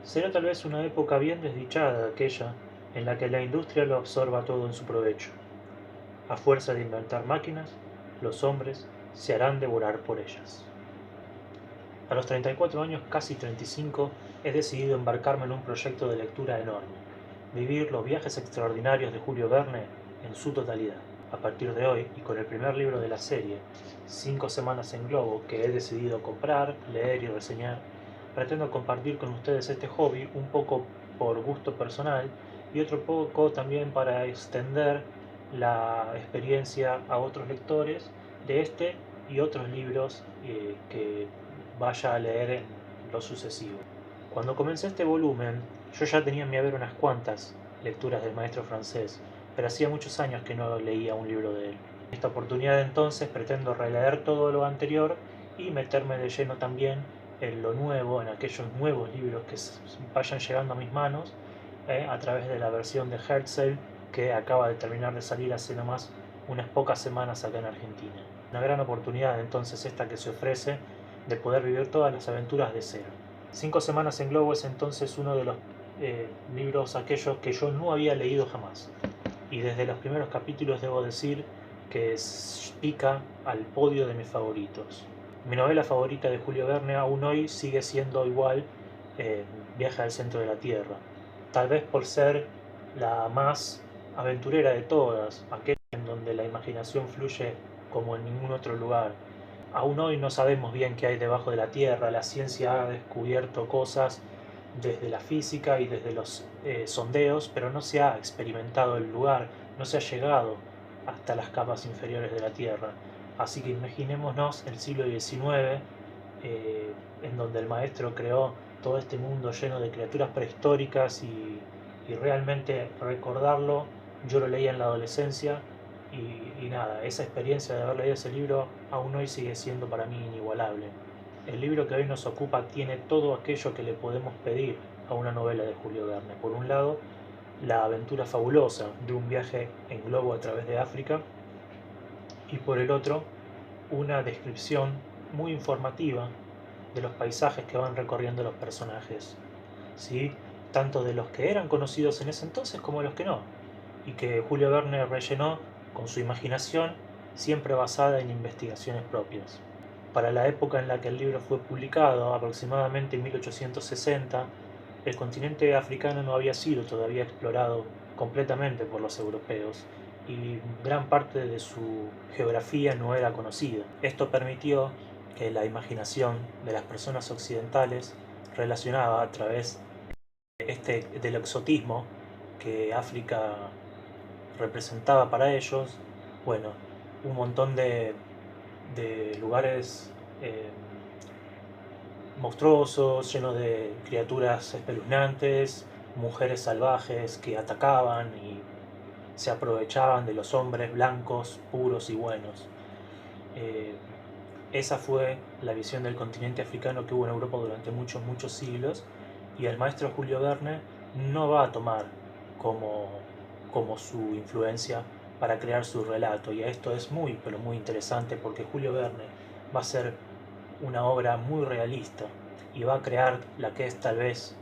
Será tal vez una época bien desdichada aquella en la que la industria lo absorba todo en su provecho. A fuerza de inventar máquinas, los hombres se harán devorar por ellas. A los 34 años, casi 35, he decidido embarcarme en un proyecto de lectura enorme, vivir los viajes extraordinarios de Julio Verne en su totalidad. A partir de hoy, y con el primer libro de la serie, 5 semanas en globo, que he decidido comprar, leer y reseñar, pretendo compartir con ustedes este hobby un poco por gusto personal y otro poco también para extender la experiencia a otros lectores de este y otros libros que vaya a leer en lo sucesivo. Cuando comencé este volumen, yo ya tenía en mi haber unas cuantas lecturas del maestro francés, pero hacía muchos años que no leía un libro de él. En esta oportunidad entonces pretendo releer todo lo anterior y meterme de lleno también en lo nuevo, en aquellos nuevos libros que vayan llegando a mis manos a través de la versión de Herzl que acaba de terminar de salir hace nomás unas pocas semanas acá en Argentina. Una gran oportunidad entonces esta que se ofrece de poder vivir todas las aventuras de cero. 5 semanas en globo es entonces uno de los libros aquellos que yo no había leído jamás. Y desde los primeros capítulos debo decir que pica al podio de mis favoritos. Mi novela favorita de Julio Verne aún hoy sigue siendo igual Viaje al centro de la Tierra. Tal vez por ser la más aventurera de todas, aquella en donde la imaginación fluye como en ningún otro lugar. Aún hoy no sabemos bien qué hay debajo de la Tierra, la ciencia ha descubierto cosas desde la física y desde los sondeos, pero no se ha experimentado el lugar, no se ha llegado hasta las capas inferiores de la Tierra. Así que imaginémonos el siglo XIX, en donde el maestro creó todo este mundo lleno de criaturas prehistóricas y realmente recordarlo, yo lo leía en la adolescencia y nada, esa experiencia de haber leído ese libro aún hoy sigue siendo para mí inigualable. El libro que hoy nos ocupa tiene todo aquello que le podemos pedir a una novela de Julio Verne. Por un lado, la aventura fabulosa de un viaje en globo a través de África y por el otro, una descripción muy informativa de los paisajes que van recorriendo los personajes, ¿sí? Tanto de los que eran conocidos en ese entonces como de los que no, y que Julio Verne rellenó con su imaginación, siempre basada en investigaciones propias. Para la época en la que el libro fue publicado, aproximadamente en 1860, el continente africano no había sido todavía explorado completamente por los europeos y gran parte de su geografía no era conocida. Esto permitió que la imaginación de las personas occidentales relacionaba a través del exotismo que África representaba para ellos, bueno, un montón de lugares monstruosos, llenos de criaturas espeluznantes, mujeres salvajes que atacaban y se aprovechaban de los hombres blancos, puros y buenos. Eh, Esa fue la visión del continente africano que hubo en Europa durante muchos, muchos siglos y el maestro Julio Verne no va a tomar como, como su influencia para crear su relato y esto es muy, pero muy interesante porque Julio Verne va a ser una obra muy realista y va a crear la que es tal vez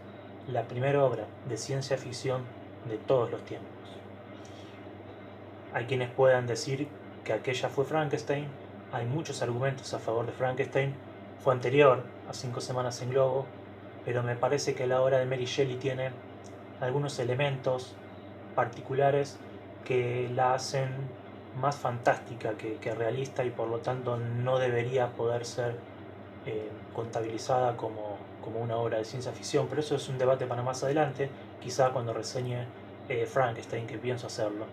la primera obra de ciencia ficción de todos los tiempos. Hay quienes puedan decir que aquella fue Frankenstein, hay muchos argumentos a favor de Frankenstein, fue anterior a 5 semanas en globo, pero me parece que la obra de Mary Shelley tiene algunos elementos particulares que la hacen más fantástica que realista y por lo tanto no debería poder ser contabilizada como una obra de ciencia ficción, pero eso es un debate para más adelante, quizá cuando reseñe Frankenstein, que pienso hacerlo,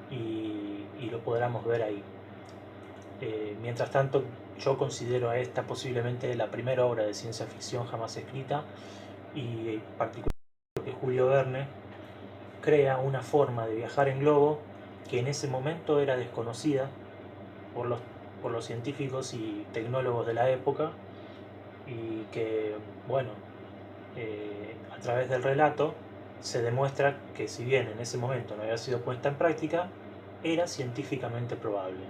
y lo podamos ver ahí. Mientras tanto, yo considero a esta posiblemente la primera obra de ciencia ficción jamás escrita y particularmente porque Julio Verne crea una forma de viajar en globo que en ese momento era desconocida por por los científicos y tecnólogos de la época y que, bueno, a través del relato se demuestra que si bien en ese momento no había sido puesta en práctica, era científicamente probable.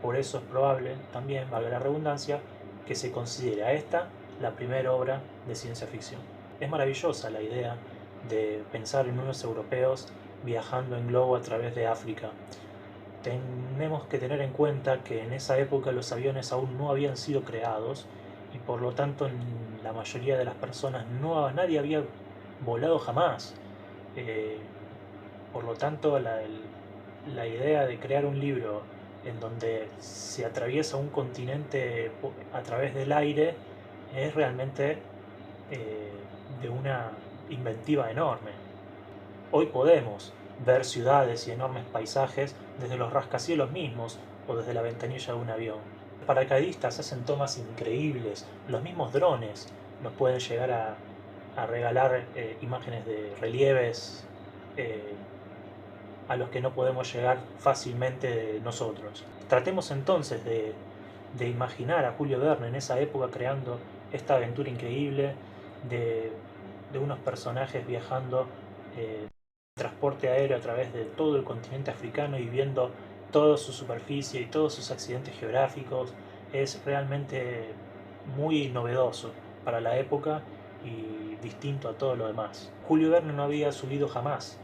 Por eso es probable también, valga la redundancia, que se considere a esta la primera obra de ciencia ficción. Es maravillosa la idea de pensar en unos europeos viajando en globo a través de África. Tenemos que tener en cuenta que en esa época los aviones aún no habían sido creados y por lo tanto la mayoría de las personas nadie había volado jamás. Eh, por lo tanto, la idea de crear un libro en donde se atraviesa un continente a través del aire es realmente de una inventiva enorme. Hoy podemos ver ciudades y enormes paisajes desde los rascacielos mismos o desde la ventanilla de un avión. Los paracaidistas hacen tomas increíbles, los mismos drones nos pueden llegar a regalar imágenes de relieves a los que no podemos llegar fácilmente nosotros. Tratemos entonces de imaginar a Julio Verne en esa época creando esta aventura increíble de unos personajes viajando transporte aéreo a través de todo el continente africano y viendo toda su superficie y todos sus accidentes geográficos. Es realmente muy novedoso para la época y distinto a todo lo demás. Julio Verne no había subido jamás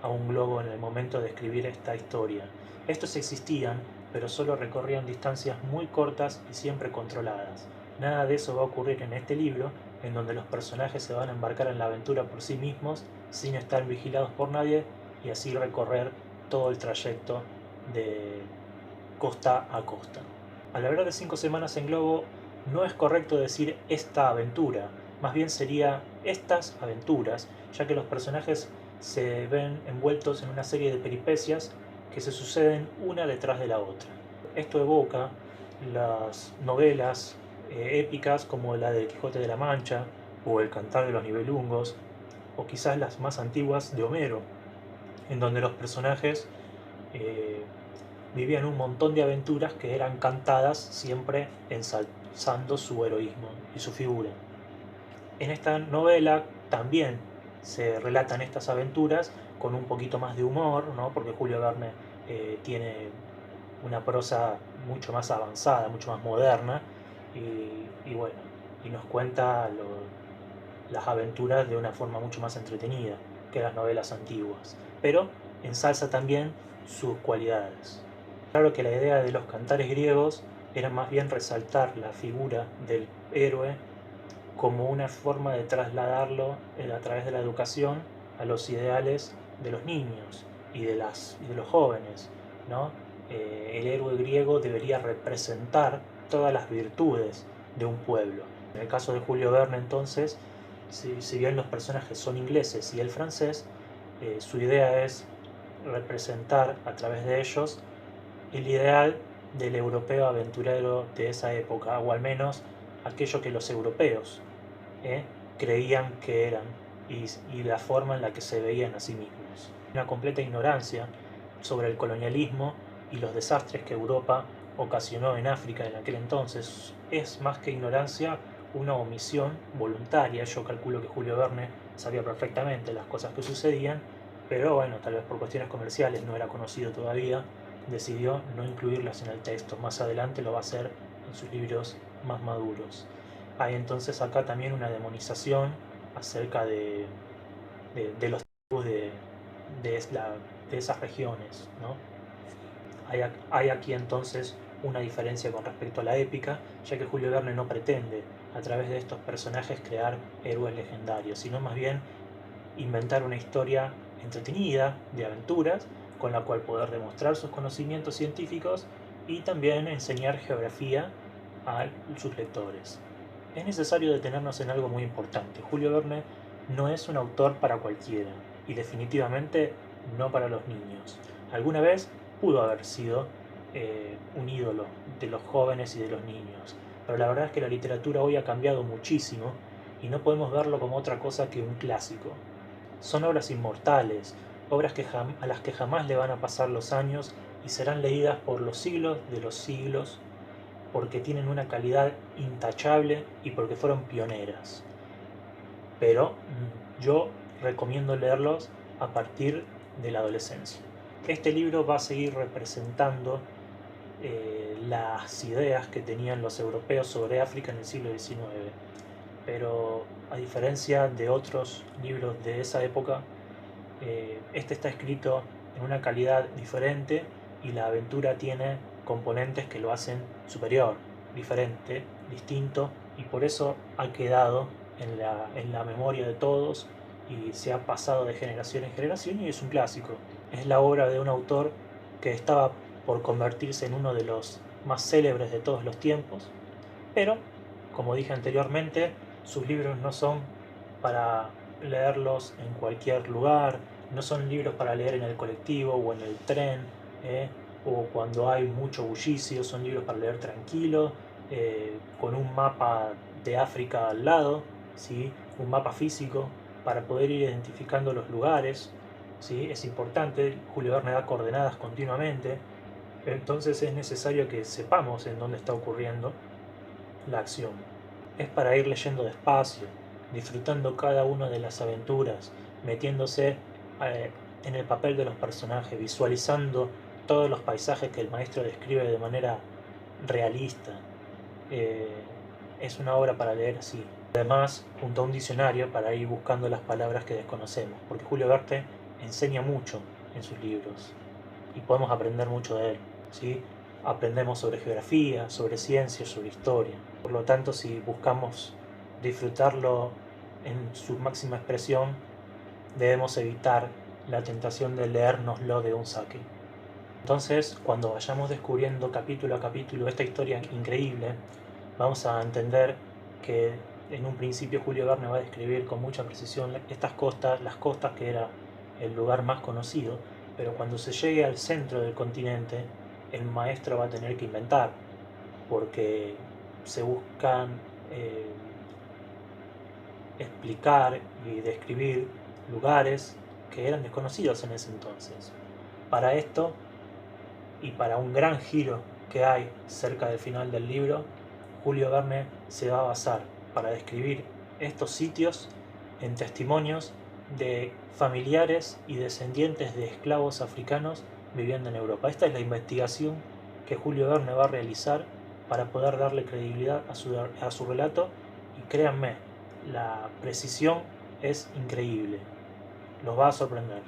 a un globo en el momento de escribir esta historia. Estos existían, pero solo recorrían distancias muy cortas y siempre controladas. Nada de eso va a ocurrir en este libro, en donde los personajes se van a embarcar en la aventura por sí mismos, sin estar vigilados por nadie, y así recorrer todo el trayecto de costa a costa. Al hablar de 5 semanas en globo, no es correcto decir esta aventura, más bien sería estas aventuras, ya que los personajes se ven envueltos en una serie de peripecias que se suceden una detrás de la otra. Esto evoca las novelas épicas como la de Quijote de la Mancha o El Cantar de los Nibelungos, o quizás las más antiguas de Homero, en donde los personajes vivían un montón de aventuras que eran cantadas siempre ensalzando su heroísmo y su figura. En esta novela también se relatan estas aventuras con un poquito más de humor, ¿no? Porque Julio Verne tiene una prosa mucho más avanzada, mucho más moderna, y bueno, y nos cuenta las aventuras de una forma mucho más entretenida que las novelas antiguas, pero ensalza también sus cualidades. Claro que la idea de los cantares griegos era más bien resaltar la figura del héroe como una forma de trasladarlo a través de la educación a los ideales de los niños y de los jóvenes, ¿no? El héroe griego debería representar todas las virtudes de un pueblo. En el caso de Julio Verne, entonces, si bien los personajes son ingleses y el francés, su idea es representar a través de ellos el ideal del europeo aventurero de esa época, o al menos aquello que los europeos creían que eran y la forma en la que se veían a sí mismos. Una completa ignorancia sobre el colonialismo y los desastres que Europa ocasionó en África en aquel entonces. Es más que ignorancia, una omisión voluntaria. Yo calculo que Julio Verne sabía perfectamente las cosas que sucedían, pero bueno, tal vez por cuestiones comerciales no era conocido todavía, decidió no incluirlas en el texto. Más adelante lo va a hacer en sus libros más maduros. Hay entonces acá también una demonización acerca de los tribus de esas regiones, ¿no? Hay aquí entonces una diferencia con respecto a la épica, ya que Julio Verne no pretende a través de estos personajes crear héroes legendarios, sino más bien inventar una historia entretenida de aventuras con la cual poder demostrar sus conocimientos científicos y también enseñar geografía a sus lectores. Es necesario detenernos en algo muy importante. Julio Verne no es un autor para cualquiera y definitivamente no para los niños. Alguna vez pudo haber sido un ídolo de los jóvenes y de los niños, pero la verdad es que la literatura hoy ha cambiado muchísimo y no podemos verlo como otra cosa que un clásico. Son obras inmortales, obras a las que jamás le van a pasar los años y serán leídas por los siglos de los siglos porque tienen una calidad intachable y porque fueron pioneras. Pero yo recomiendo leerlos a partir de la adolescencia. Este libro va a seguir representando las ideas que tenían los europeos sobre África en el siglo XIX, pero a diferencia de otros libros de esa época, este está escrito en una calidad diferente y la aventura tiene componentes que lo hacen superior, diferente, distinto, y por eso ha quedado en la memoria de todos y se ha pasado de generación en generación y es un clásico. Es la obra de un autor que estaba por convertirse en uno de los más célebres de todos los tiempos, pero, como dije anteriormente, sus libros no son para leerlos en cualquier lugar, no son libros para leer en el colectivo o en el tren, o cuando hay mucho bullicio, son libros para leer tranquilo, con un mapa de África al lado, ¿sí? Un mapa físico para poder ir identificando los lugares. ¿Sí? Es importante, Julio Verne da coordenadas continuamente, entonces es necesario que sepamos en dónde está ocurriendo la acción. Es para ir leyendo despacio, disfrutando cada una de las aventuras, metiéndose en el papel de los personajes, visualizando todos los paisajes que el maestro describe de manera realista. Eh, es una obra para leer así. Además, junto a un diccionario para ir buscando las palabras que desconocemos, porque Julio Verne enseña mucho en sus libros y podemos aprender mucho de él. ¿Sí? Aprendemos sobre geografía, sobre ciencia, sobre historia. Por lo tanto, si buscamos disfrutarlo en su máxima expresión, debemos evitar la tentación de leérnoslo de un saque. Entonces, cuando vayamos descubriendo capítulo a capítulo esta historia increíble, vamos a entender que en un principio Julio Verne va a describir con mucha precisión estas costas, las costas que era el lugar más conocido, pero cuando se llegue al centro del continente, el maestro va a tener que inventar, porque se buscan explicar y describir lugares que eran desconocidos en ese entonces. Para esto, y para un gran giro que hay cerca del final del libro, Julio Verne se va a basar para describir estos sitios en testimonios de familiares y descendientes de esclavos africanos viviendo en Europa. Esta es la investigación que Julio Verne va a realizar para poder darle credibilidad a su relato, y créanme, la precisión es increíble, los va a sorprender.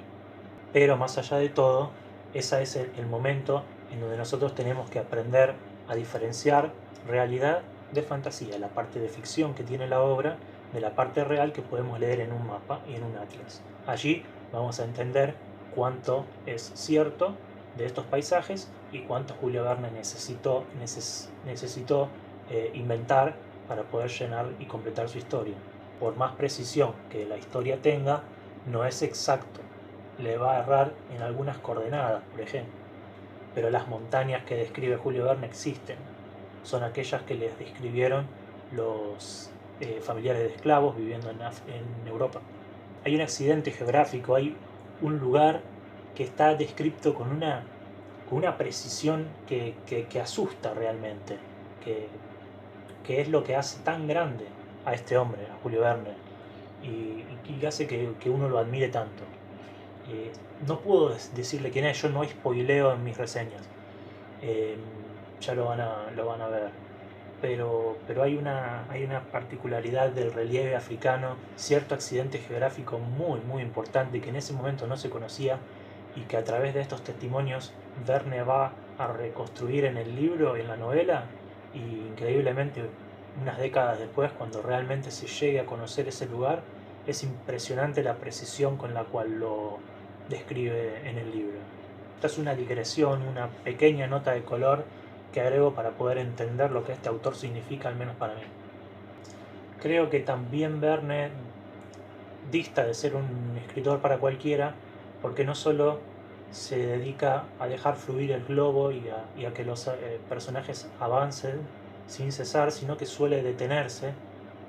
Pero más allá de todo, ese es el momento en donde nosotros tenemos que aprender a diferenciar realidad de fantasía, la parte de ficción que tiene la obra de la parte real que podemos leer en un mapa y en un atlas. Allí vamos a entender cuánto es cierto de estos paisajes y cuánto Julio Verne necesitó inventar para poder llenar y completar su historia. Por más precisión que la historia tenga, no es exacto, le va a errar en algunas coordenadas, por ejemplo, pero las montañas que describe Julio Verne existen, son aquellas que les describieron los familiares de esclavos viviendo en Europa. Hay un accidente geográfico, hay un lugar que está descrito con una precisión que asusta realmente, que es lo que hace tan grande a este hombre, a Julio Verne, y hace que uno lo admire tanto. No puedo decirle quién es, yo no spoileo en mis reseñas, ya lo van a ver, pero hay una particularidad del relieve africano, cierto accidente geográfico muy importante que en ese momento no se conocía y que a través de estos testimonios Verne va a reconstruir en el libro, en la novela, y increíblemente unas décadas después, cuando realmente se llegue a conocer ese lugar, es impresionante la precisión con la cual lo describe en el libro. Esta es una digresión, una pequeña nota de color que agrego para poder entender lo que este autor significa, al menos para mí. Creo que también Verne dista de ser un escritor para cualquiera, porque no solo se dedica a dejar fluir el globo y a que los personajes avancen sin cesar, sino que suele detenerse,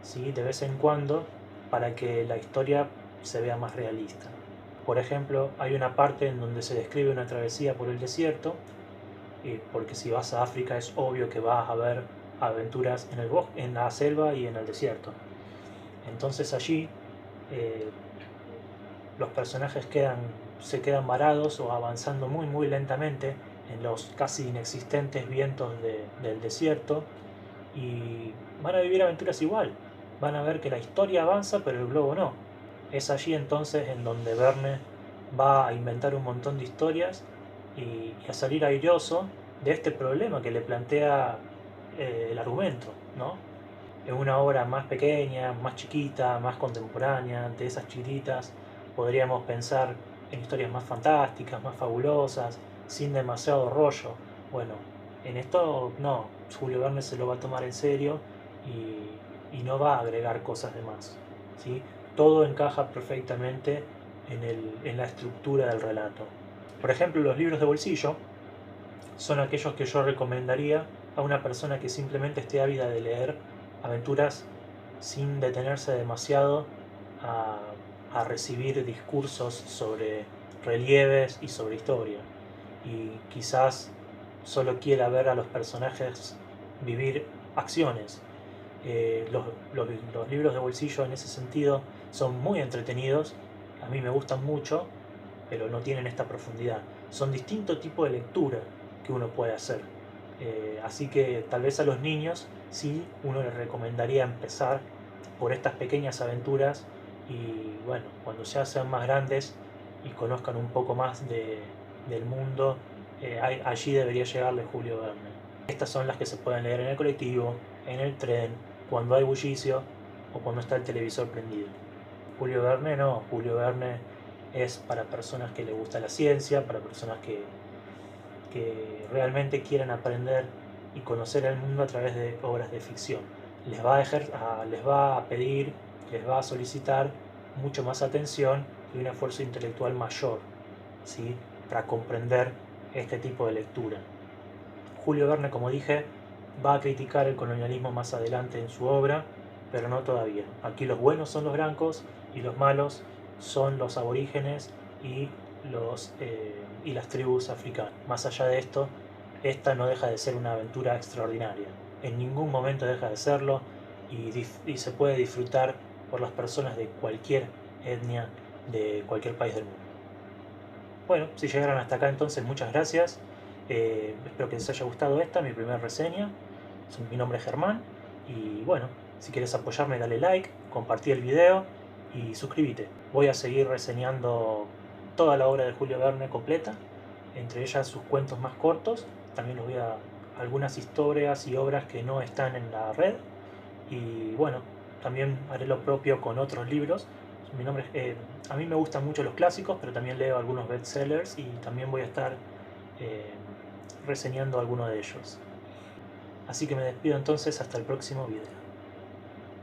¿sí? De vez en cuando, para que la historia se vea más realista. Por ejemplo, hay una parte en donde se describe una travesía por el desierto, porque si vas a África es obvio que vas a ver aventuras en el bosque, en la selva y en el desierto. Entonces allí los personajes se quedan varados o avanzando muy lentamente en los casi inexistentes vientos del desierto, y van a vivir aventuras igual. van a ver que la historia avanza pero el globo no. Es allí entonces en donde Verne va a inventar un montón de historias y a salir airoso de este problema que le plantea el argumento, ¿no? En una obra más pequeña, más chiquita, más contemporánea, de esas chiquitas, podríamos pensar en historias más fantásticas, más fabulosas, sin demasiado rollo. Bueno, en esto no, Julio Verne se lo va a tomar en serio y no va a agregar cosas de más, ¿sí? Todo encaja perfectamente en la estructura del relato. Por ejemplo, los libros de bolsillo son aquellos que yo recomendaría a una persona que simplemente esté ávida de leer aventuras sin detenerse demasiado a recibir discursos sobre relieves y sobre historia. Y quizás solo quiera ver a los personajes vivir acciones. Los libros de bolsillo en ese sentido son muy entretenidos, a mí me gustan mucho, pero no tienen esta profundidad. Son distintos tipos de lectura que uno puede hacer. Así que tal vez a los niños sí uno les recomendaría empezar por estas pequeñas aventuras y bueno, cuando ya sean más grandes y conozcan un poco más del mundo, allí debería llegarle Julio Verne. Estas son las que se pueden leer en el colectivo, en el tren, cuando hay bullicio o cuando está el televisor prendido. Julio Verne no, Julio Verne es para personas que les gusta la ciencia, para personas que realmente quieren aprender y conocer el mundo a través de obras de ficción. Les va a pedir, les va a solicitar mucho más atención y un esfuerzo intelectual mayor, ¿sí? Para comprender este tipo de lectura. Julio Verne, como dije, va a criticar el colonialismo más adelante en su obra, pero no todavía. Aquí los buenos son los blancos y los malos son los aborígenes y, y las tribus africanas. Más allá de esto, esta no deja de ser una aventura extraordinaria. En ningún momento deja de serlo y se puede disfrutar por las personas de cualquier etnia, de cualquier país del mundo. Bueno, si llegaron hasta acá entonces muchas gracias. Espero que les haya gustado esta, mi primera reseña. Mi nombre es Germán y bueno, si quieres apoyarme dale like, compartí el video y suscríbete. Voy a seguir reseñando toda la obra de Julio Verne completa, entre ellas sus cuentos más cortos. También los voy a algunas historias y obras que no están en la red. Y bueno, también haré lo propio con otros libros. A mí me gustan mucho los clásicos, pero también leo algunos bestsellers y también voy a estar eh, reseñando algunos de ellos. Así que me despido entonces hasta el próximo video.